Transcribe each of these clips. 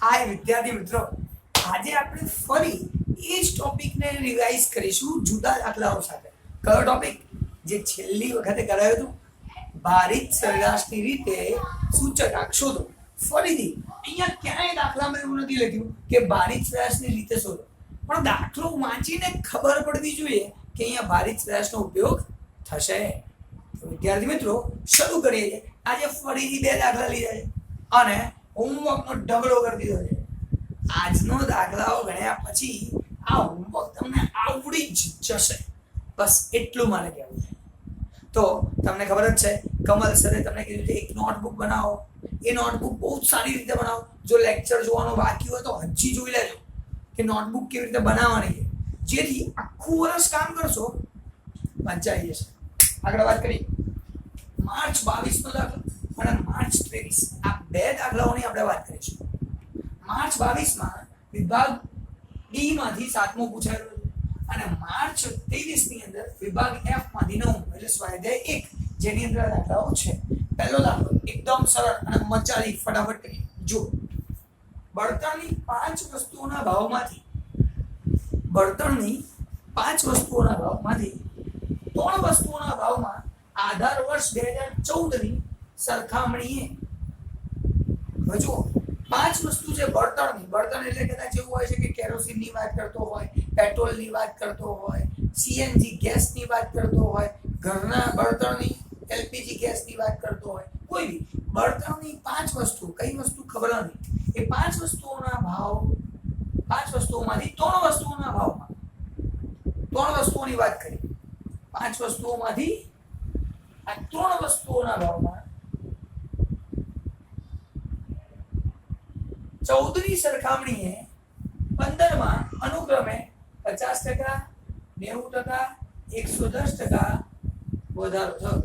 હાય વિદ્યાર્થી મિત્રો, આજે આપણે ફરી એ જ ટોપિકને રિવાઇઝ કરીશું જુદા દાખલાઓ સાથે. કયો ટોપિક? જે છેલ્લી વખતે કરાયો હતું, ભારિત સરેરાશની રીતે સૂચકાંક શોધો. ફરીથી અહીંયા ક્યાંય દાખલામાં એવું નથી લખ્યું કે ભારિત સરેરાશની રીતે શોધો, પણ દાખલો વાંચીને ખબર પડવી જોઈએ કે અહીંયા ભારિત સરેરાશનો ઉપયોગ થશે. તો વિદ્યાર્થી મિત્રો શરૂ કરીએ. આજે ફરીથી બે દાખલા લીધા છે અને હોમવર્કનો ઢગલો કરી દીધો છે. આજનો દાખલાઓ ગણ્યા પછી આ હોમવર્ક તમને આવડી જ જશે. બસ એટલું મારે કહેવું છે. તો તમને ખબર જ છે, કમલ સરે તમને કીધું છે એક નોટબુક બનાવો. એ નોટબુક બહુ સારી રીતે બનાવો. જો લેક્ચર જોવાનો બાકી હોય તો હજી જોઈ લેજો કે નોટબુક કેવી રીતે બનાવવાની છે, જેથી આખું વર્ષ કામ કરશો મજા આવી જશે. આગળ વાત કરી માર્ચ 22 નો દાખલો અને માર્ચ 23. આ બે દાખલાઓની આપણે વાત કરીશું. માર્ચ 22 માં વિભાગ ડી માંથી 7મો પૂછાયેલો અને માર્ચ 23 ની અંદર વિભાગ એફ માંથી 9 એટલે સ્વાધ્યાય 1 જેની અંદર દાખલાઓ છે. પહેલો દાખલો એકદમ સરળ અને મજાની, ફટાફટ કરીએ. જો બળતણની 5 વસ્તુઓના ભાવમાંથી 3 વસ્તુઓના ભાવમાં આધાર વર્ષ 2014 ની સરખામણીએ જો 5 વસ્તુ છે બળતણની. બળતણ એટલે કદાચ એવું હોય છે કે કેરોસીનની વાત કરતો હોય, પેટ્રોલની વાત કરતો હોય, સીએનજી ગેસની વાત કરતો હોય, ઘરના બળતણની એલપીજી ગેસની વાત કરતો હોય, કોઈ બી બળતણની 5 વસ્તુ, કઈ વસ્તુ ખબર નથી, એ 5 વસ્તુઓના ભાવ, 5 વસ્તુઓમાંથી 3 વસ્તુઓના ભાવમાં, 3 વસ્તુઓની વાત કરી, 5 વસ્તુઓમાંથી આ 3 વસ્તુઓના ભાવમાં 14 ની સરખામણીએ 15 માં અનુક્રમે 50%, 90%, 110% વધારો થયો.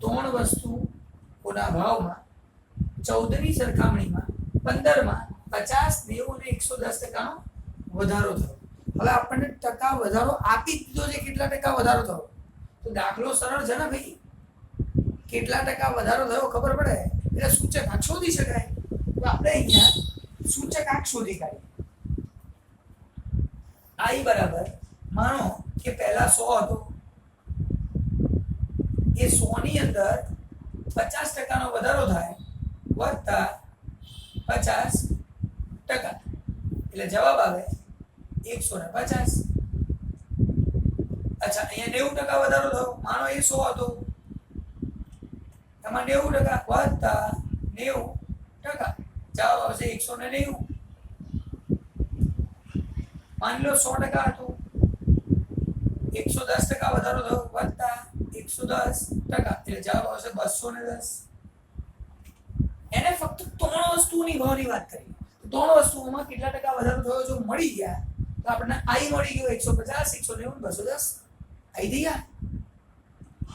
3 વસ્તુઓના ભાવમાં 14 ની સરખામણીમાં 15 માં 50, 90 અને 110% વધારો થયો. હવે આપણને ટકા વધારો આપી દીધો છે, કેટલા ટકા વધારો થયો. તો દાખલો સરળ છે ને ભાઈ, કેટલા ટકા વધારો થયો ખબર પડે એટલે સૂચકાંક શોધી શકાય. તો આપણે અહીંયા સૂચકાંક શોધી કાઢીએ. I બરાબર, માનો કે પહેલા 100 હતો, એ 100 ની અંદર 50% નો વધારો થાય વત્તા 50%, એટલે જવાબ આવે 150. અચ્છા, અહીંયા 90% વધારો થયો. માનો એ 100 હતો, એમાં 90% વત્તા 90%, જવાબ આવશે 190. માની લો 100% હતું, 110% વધારો થયો વત્તા 110%, એટલે જવાબ આવશે 210. એને ફક્ત 3 વસ્તુઓની ભાવની વાત કરી. 3 વસ્તુઓમાં કેટલા ટકા વધારો થયો જો મળી ગયા તો આપણને I મળી ગયો 150, 190, 210 આઈ ગયા.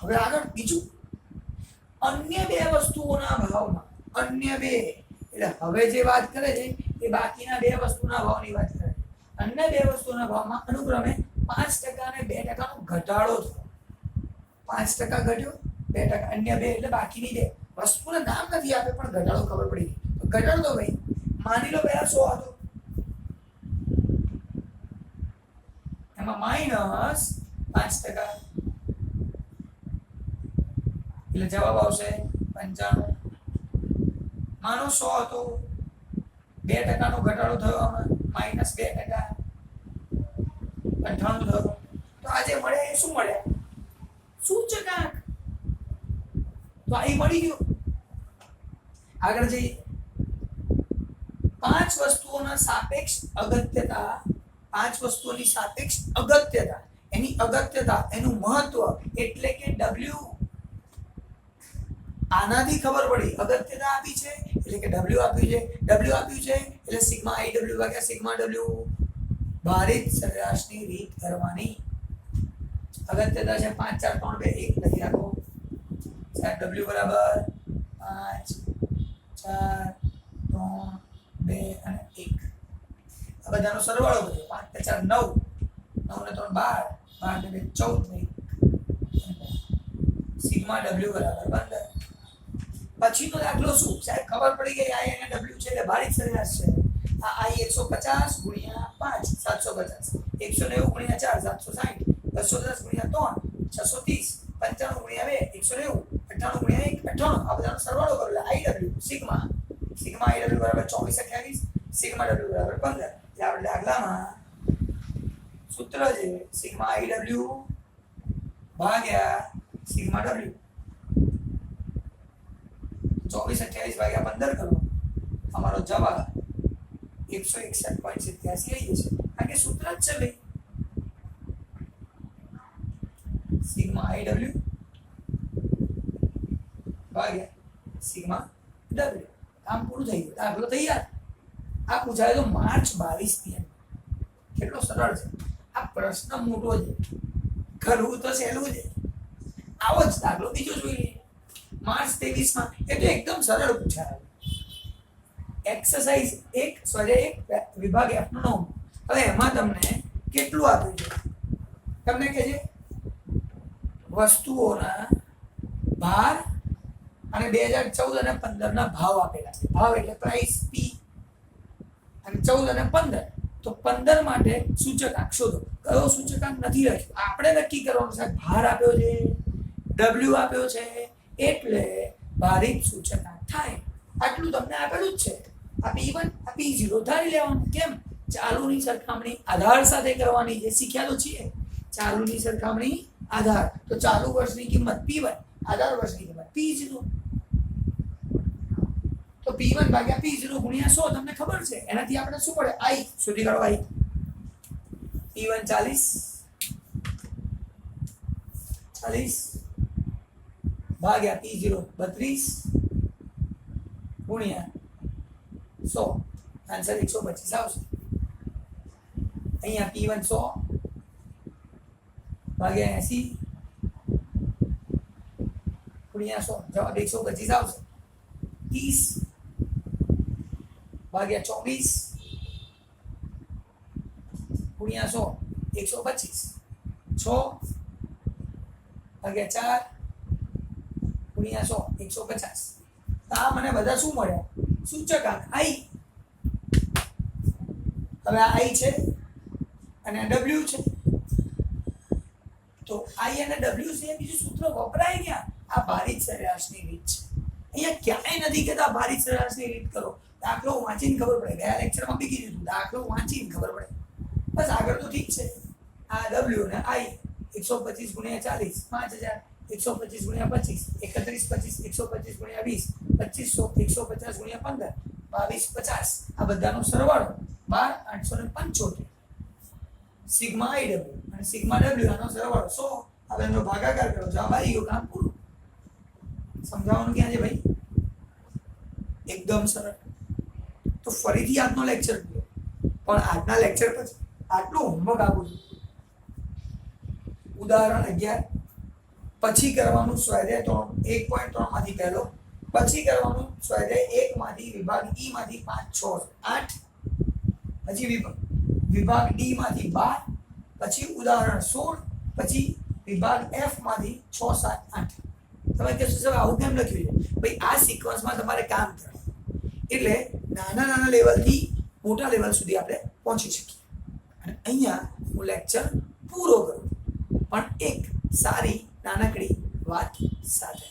હવે આગળ બીજું, અન્ય 2 વસ્તુઓના ભાવમાં, અન્ય 2 એટલે હવે જે વાત કરે છે એ બાકીના 2 વસ્તુના ભાવની વાત કરે છે. અન્ય 2 વસ્તુના ભાવમાં અનુક્રમે 5% અને 2% નો ઘટાડો થયો. 5% ઘટ્યો, 2%, અન્ય 2 એટલે બાકીની 2 વસ્તુના નામ નથી આપે પણ ઘટાડો ખબર પડી ગઈ. તો ઘટાડો તો ભાઈ માની લો પહેલા 100 હતો, એમાં -5%, એટલે જવાબ આવશે 95. માનો 100 હતો, 2% નો ઘટાડો થયો, આમાં -2%, 98 થયો. તો આજે મળે એ શું મળે? સૂચકાંક. તો આ મળી ગયો. આગળ જઈએ. 5 વસ્તુઓના સાપેક્ષ અગત્યતા, 5 વસ્તુઓની સાપેક્ષ અગત્યતા, એની અગત્યતા, એનું મહત્વ એટલે કે W. આનાથી ખબર પડી અગત્યતા આપી છે એટલે કે W આપ્યું છે, W આપ્યું છે એટલે સિગ્મા IW ભાગ્યા સિગ્મા W. ભારિત સરેરાશની રીત કરવાની. અગત્યતા છે 5, 4, 3, 2, 1 લખી રાખો. સાહેબ W બરાબર 5, 4, 3, 2 અને 1. આ બધાનો સરવાળો કર્યો. 5 4 9, 9 ને 3 12, 12 ને 2 14. સિગ્મા W બરાબર 15. પછીનો દાખલો શું સાહેબ ખબર પડી ગઈ આઈ અને ડબલ્યુ છે એટલે ભારિત સરેરાશ છે આ આઈ 150 ગુણ્યા 5 750 190 ગુણ્યા 4 760 210 ગુણ્યા 3 630 95 ગુણ્યા 2 190 98 ગુણ્યા 1 98 આ બધાનો સરવાળો કરો એટલે આઈ ડબલ્યુ સિગ્મા આઈ ડબલ્યુ બરાબર 24 28 સિગ્મા ડબલ્યુ બરાબર 15 એટલે આપણે દાખલામાં સૂત્ર છે સિગ્મા આઈ ડબલ્યુ ભાગ્યા સિગ્મા ડબલ્યુ 24 28 ભાગ્યા 15 કરો અમારો જવાબ 161.87 આવી જશે કારણ કે સૂત્ર જ છે ભાઈ સિગ્મા આઈ ડબલ્યુ ભાગ્યા સિગ્મા ડબલ્યુ કામ પૂરું થઈ ગયું દાખલો તૈયાર આ પૂછાય તો માર્ચ 22 ની કેટલો સરળ છે આ પ્રશ્ન મોટો છે કરવું તો સહેલું છે આવો જ દાખલો બીજો જોઈ લઈએ માર્ચ 23 માં એ તો એકદમ સરળ પૂછાય એક્સરસાઇઝ 1 સ્વાધ્યાય 1 વિભાગ F નો 9 હવે એમાં તમને કેટલું આપ્યું છે તમને કહે છે વસ્તુઓના ભાર અને 2014 અને 15 ના ભાવ આપેલા છે ભાવ એટલે પ્રાઇસ P અને 14 અને 15 તો 15 માટે સૂચકાંક શોધો કયો સૂચકાંક નથી રાખ્યો આપણે નક્કી કરવાનું છે ભાર આપ્યો છે W આપ્યો છે એટલે ભારિત સૂચકાંક થાય આટલું તમને આપેલું જ છે આ P1 આ P0 ધારી લેવાનું કેમ ચાલુની સરખામણી આધાર સાથે કરવાની જે શીખ્યા તો છીએ ચાલુની સરખામણી આધાર તો ચાલુ વર્ષની કિંમત P1 આધાર વર્ષની કિંમત P0 તો P1 ભાગ્યા P0 ગુણ્યા 100 તમને ખબર છે એનાથી આપણે શું પડે I શોધી કાઢો I P1 40 ભાગ્યા P0 32 ગુણ્યા 100 આન્સર 125 આવશે અહીંયા P1 100 ભાગ્યા 80 ગુણ્યા 100 જવાબ 125 આવશે 30 ભાગ્યા 24 ગુણ્યા 100 125 6 ભાગ્યા 4 ગુણ્યા 100 150 આ મને બધા શું મળ્યા સૂચકાંક I હવે આ I છે અને આ W છે તો I અને W છે બીજું સૂત્ર વપરાય ગયા આ ભારિત સરેરાશની રીત છે અહીંયા ક્યાંય નથી કહેતા ભારિત સરેરાશની રીત કરો દાખલો વાંચીને ખબર પડે ગયા લેક્ચરમાં બી કીધું દાખલો વાંચીને ખબર પડે બસ આગળ તો ઠીક છે આ W ને I 125 ગુણ્યા 40 5000 125 ગુણ્યા 25 31 25 125 ગુણ્યા 20 2500 150 ગુણ્યા 15 22 50 આ બધાનો સરવાળો 12875 સિગ્મા I W અને સિગ્મા W આનો સરવાળો 100 હવે એનો ભાગાકાર કરો જવાબ આવી ગયો કામ પૂરું સમજાવવાનું ક્યાં છે ભાઈ એકદમ સરળ તો ફરીથી આજનો લેક્ચર કર્યો પણ આજના લેક્ચર પછી આટલું હોમવર્ક આપું છું ઉદાહરણ 11 પછી કરવાનું સ્વાધ્યાય 1.3 માંથી પહેલો પછી કરવાનું સ્વાધ્યાય 1 માંથી વિભાગ E માંથી 5 6 8 પછી વિભાગ D માંથી 12 પછી ઉદાહરણ 16 પછી વિભાગ F માંથી 6 7 8 તમે કહેશો સર આવું કેમ લખ્યું છે ભાઈ આ સિક્વન્સમાં તમારે કામ કરવાનું એટલે નાના નાના લેવલથી મોટા લેવલ સુધી આપણે પહોંચી શકીએ અને અહીંયા હું લેક્ચર પૂરો કરું પણ એક સારી નાનકડી વાત સાથે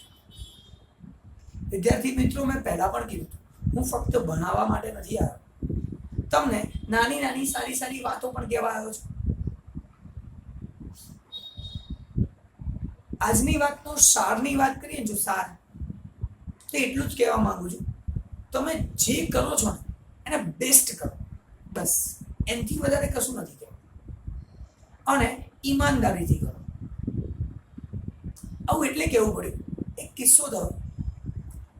વિદ્યાર્થી મિત્રો મેં પહેલા પણ કીધું હું ફક્ત ભણાવવા માટે નથી આવ્યો તમને નાની નાની સારી સારી વાતો પણ કહેવા આવ્યો છું આજની વાતનો સારની વાત કરીએ જો સાર તો એટલું જ કહેવા માંગુ છું તમે જે કરો છો ને એને બેસ્ટ કરો બસ એનાથી વધારે કશું નથી કહેવું અને ઈમાનદારીથી કરો આવું એટલે કેવું પડ્યું એક કિસ્સો દો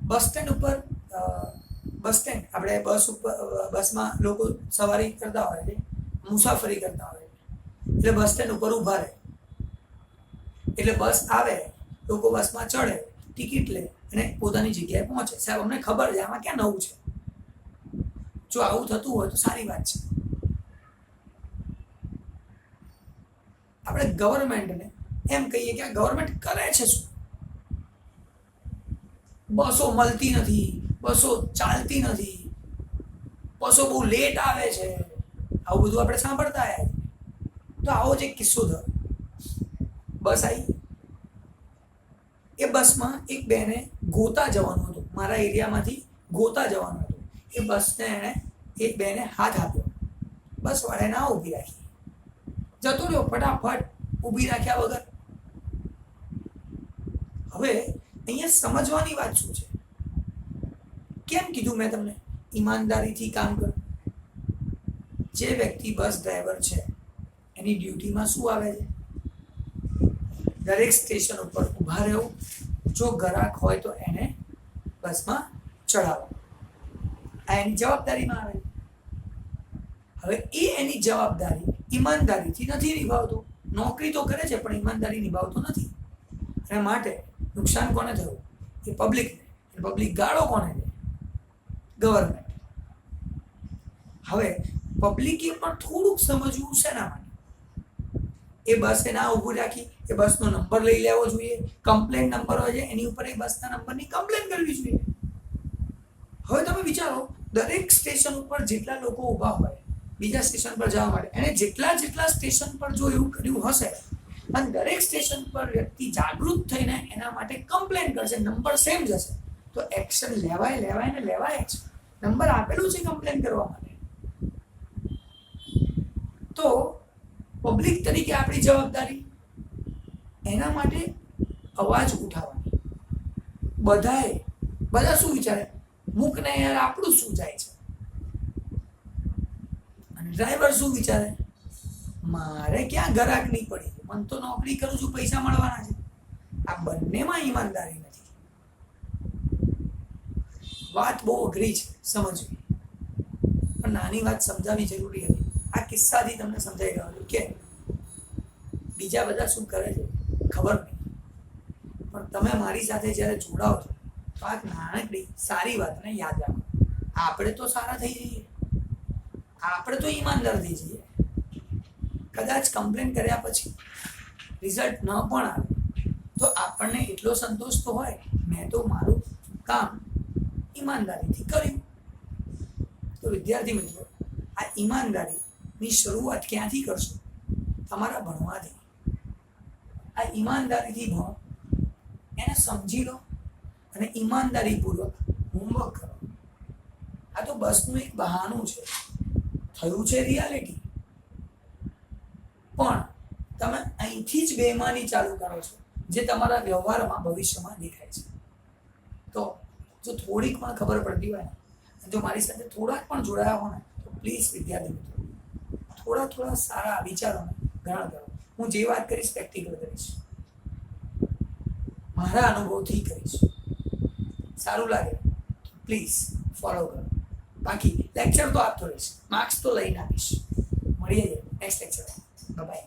બસ સ્ટેન્ડ ઉપર આપણે બસમાં લોકો સવારી કરતા હોય છે મુસાફરી કરતા હોય એટલે બસ સ્ટેન્ડ ઉપર ઊભા રહે એટલે બસ આવે લોકો બસમાં ચડે ટિકિટ લે અને પોતાની જગ્યાએ પહોંચે સાહેબ અમને ખબર છે આમાં ક્યાં નવું છે જો આવું થતું હોય તો સારી વાત છે આપણે ગવર્મેન્ટને એમ કહીએ કે આ ગવર્મેન્ટ કરે છે શું બસો મળતી નથી, બસો ચાલતી નથી, બસો બહુ લેટ આવે છે, આવું બધું આપણે સાંભળતા આવ્યા છીએ. તો આવો જ એક કિસ્સો થયો. બસ આવી, એ બસમાં એક બેને ગોતા જવાનું હતું, મારા એરિયામાંથી ગોતા જવાનું હતું. એ બસને એણે એક બેને હાથ આપ્યો, બસ વાળે ના ઊભી રાખી, જતો રહ્યો ફટાફટ, ઊભી રાખ્યા વગર. હવે અહીંયા સમજવાની વાત શું છે? કેમ કીધું મેં તમને ઈમાનદારીથી કામ કરો? જે વ્યક્તિ બસ ડ્રાઈવર છે એની ડ્યુટીમાં શું આવે છે? દરેક સ્ટેશન ઉપર ઊભા રહેવું, જો ગ્રાહક હોય તો એને બસમાં ચડાવવું, આ એની જવાબદારીમાં આવે. હવે એ એની જવાબદારી ઈમાનદારીથી નથી નિભાવતો. નોકરી તો કરે છે પણ ઈમાનદારી નિભાવતો નથી. અને માટે નુકસાન કોને થયું? એ પબ્લિકને. પબ્લિક ગાળો કોને દે? ગવર્મેન્ટ. હવે પબ્લિકે પણ થોડુંક સમજવું શેના માટે? એ બસે ના ઊભું રાખી, એ બસનો નંબર લઈ લેવો જોઈએ, કમ્પ્લેન નંબર હોય છે એની ઉપર એ બસના નંબરની કમ્પ્લેન કરવી જોઈએ. હવે તમે વિચારો, દરેક સ્ટેશન ઉપર જેટલા લોકો ઊભા હોય બીજા સ્ટેશન પર જવા માટે, એને જેટલા સ્ટેશન પર જો એવું કર્યું હશે અને દરેક સ્ટેશન પર વ્યક્તિ જાગૃત થઈને એના માટે કમ્પ્લેન કરશે, નંબર સેમ જશે, તો એક્શન લેવાય જ. નંબર આપેલું છે કમ્પ્લેન કરવા માટે. તો પબ્લિક તરીકે આપણી જવાબદારી એના માટે અવાજ ઉઠાવવાની. બધા શું વિચારે? મૂકને યાર, આપણું શું જાય છે? અને ડ્રાઈવર શું વિચારે? મારે ક્યાં ગ્રાહક નહીં પડી, મને તો નોકરી કરું છું, પૈસા મળવાના છે. આ બંનેમાં ઈમાનદારી નથી. વાત બહુ અઘરી છે સમજવી, પણ નાની વાત સમજાવવી જરૂરી હતી. આ કિસ્સાથી તમને સમજાઈ ગયું કે બીજા બધા શું કરે છે ખબર નહીં, પણ તમે મારી સાથે જ્યારે જોડાઓ છો તો આ નાનકડી સારી વાતને યાદ રાખો. આપણે તો સારા થઈ જઈએ, આપણે તો ઈમાનદાર થઈ જઈએ. કદાચ કમ્પ્લેન કર્યા પછી રિઝલ્ટ ન પણ આવે તો આપણને એટલો સંતોષ તો હોય, મેં તો મારું કામ ઈમાનદારીથી કર્યું. તો વિદ્યાર્થી મિત્રો, આ ઈમાનદારીની શરૂઆત ક્યાંથી કરશો? તમારા ભણવાથી. આ ઈમાનદારીથી ભણો, એને સમજી લો અને ઈમાનદારીપૂર્વક હોમવર્ક કરો. આ તો બસનું એક બહાનું છે, થયું છે રિયાલિટી, પણ તમે અહીંથી જ બેમાની ચાલુ કરો છો જે તમારા વ્યવહારમાં ભવિષ્યમાં દેખાય છે. તો જો થોડીક પણ ખબર પડતી હોય ને, જો મારી સાથે થોડાક પણ જોડાયા હોય ને, તો પ્લીઝ વિદ્યાર્થી મિત્રો થોડા સારા વિચારોને ગ્રહણ કરો. હું જે વાત કરીશ પ્રેક્ટિકલ કરીશ, મારા અનુભવથી કરીશ. સારું લાગે પ્લીઝ ફોલો કરો. બાકી લેક્ચર તો આપતો રહીશ, માર્ક્સ તો લઈને આપીશ. મળીએ નેક્સ્ટ લેક્ચર. બાય.